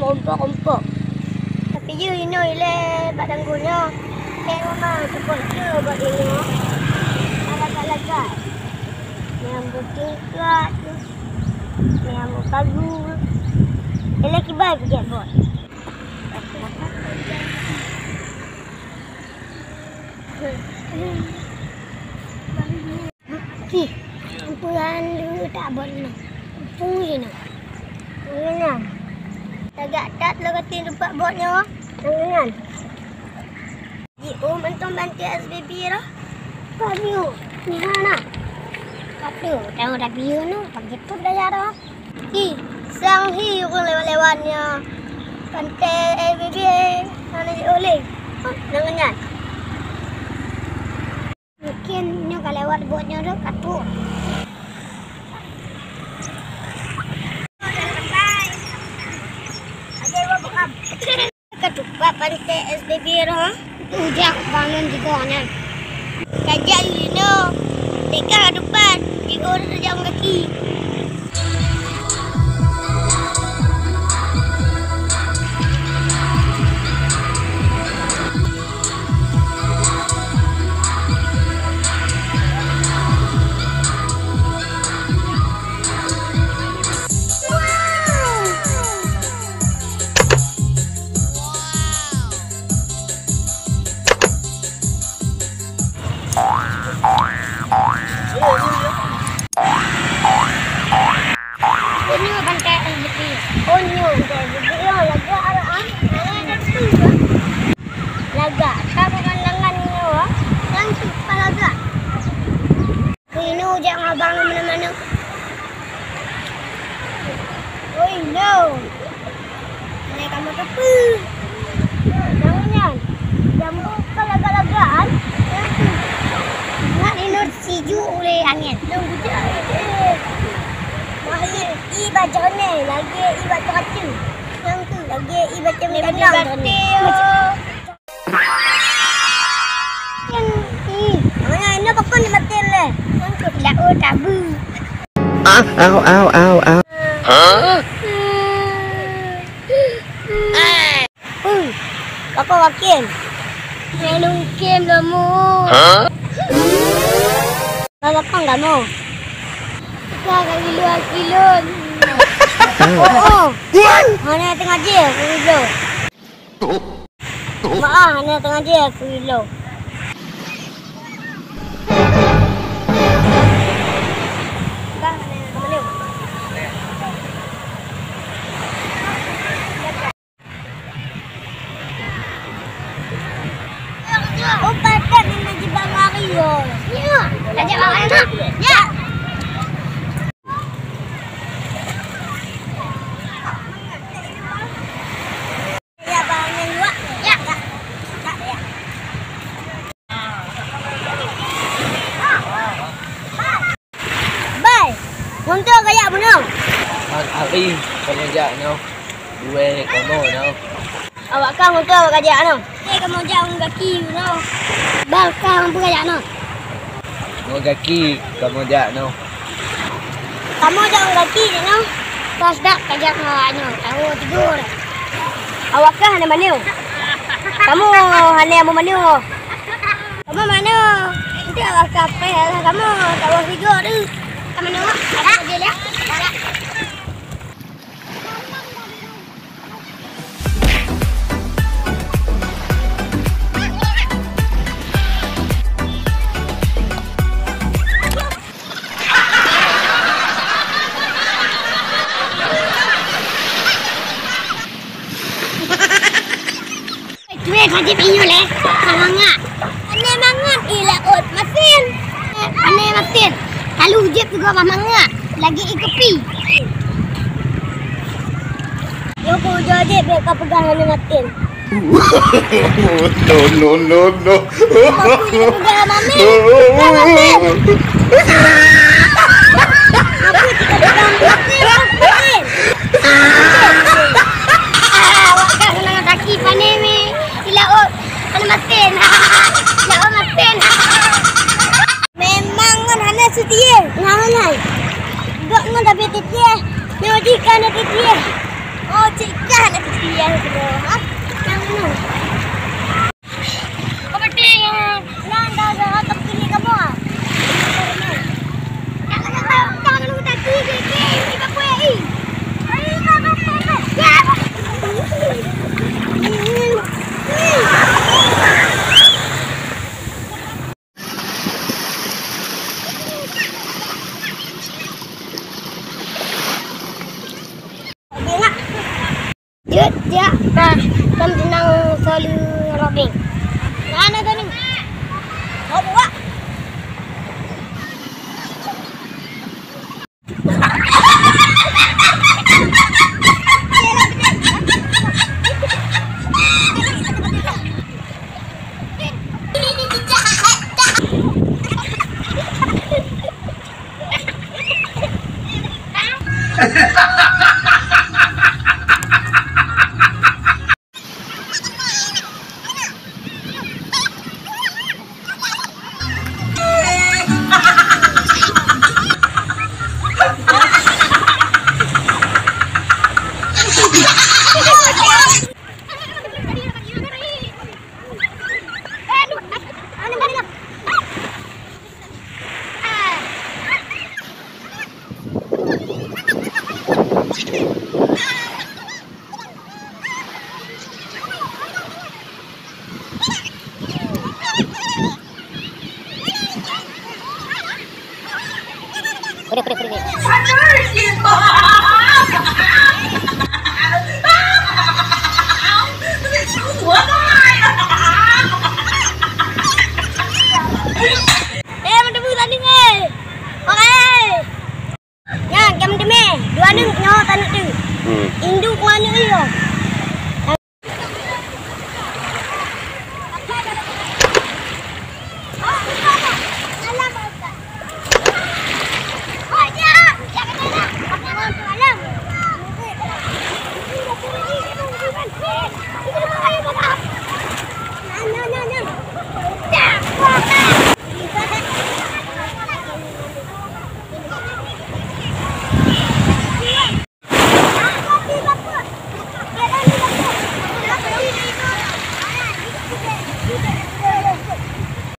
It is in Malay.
kompok. Tapi you know ile badan guna. Mama cepat ke buat ini. Agak-agak. Yang bertingkat. Yang bagus. Ele kibai pergi buat. Ki, kumpulan dulu tak boleh. Kumpul je nak. Jangan. Tagak tak lah kata tempat buatnya. Jangan. Oh, mentong bantu SBB lah. Pagi ni mana? Padu, tengok dah biu nu, pagi tu dah jara. Ki, sang hi orang lewat-lewatnya. Pantai SBB mana dia oleh? Jangan. Mungkin ni kalau lewat buatnya tu padu. Ketupat pantai SBB lah. Ujak bangun juga kan. Kajak you know. Dekat depan. Tiga orang jalan kaki. Ini pantai SBB. Oh new SBB. Laga araan. Laga. Tak pemandangan ni wah. Langsung laga. Ini ujak abang mana-mana. Oh no. Ini kamu tepi. Jangan. Jambu laga-lagaan. Nak inur siju oleh angin. Tunggu je. I baca ni, lagi I baca kacau. Yang tu lagi I baca menang ni. Yang I, mana ini apa ni batin le? Yang tu lah tabu. Au. Hah? Apa wakil? Melung kem kamu. Hah? Apa kamu? Kilo. Oh. Mana tengah je kilo. Maaf, mana tengah je kilo. Oh, padat ni nak jibang hari yo. Ya, ajak orang nak. Ya. Untuk kayak mana? Hari kamu jak no. Dua kamu no. Awak kan untuk awak kayak no. Kamu jak kaki no. Balkan pun kayak no. Mau kaki kamu jak no. Kamu jak kaki no. Pas dak kayak no. Tahu tidur. Awak kan hanya mana? Kamu hanya mau mana? Kamu mana? Nanti awak kape kamu tahu tidur tu. Kamu nak? Ada je lihat. Ada. Cuy, kaji pinyu le. Semangat. Aneh mangat ila ot mesin. Aneh mesin. Kalau hujat juga mangat. Lagi ikepi. Yo ko jadi beka pegang aneh mesin. No. Aku pegang mami. Mesin. Aku tidak pegang mesin. Awak kan senang kaki panemi. Ilaot, ano matin? Ilaot matin. Memang kan hana sutie. Nangan. Gak ngan tapi titie. Nyodi kan titie. Oh, cik kan. yang kedua. Yang ini. Seperti yang nanda atau pilih kamu ah. Jangan lupa kiri tiga kue. Ayo kakak. Ya. Dia kan tenang selalu robing.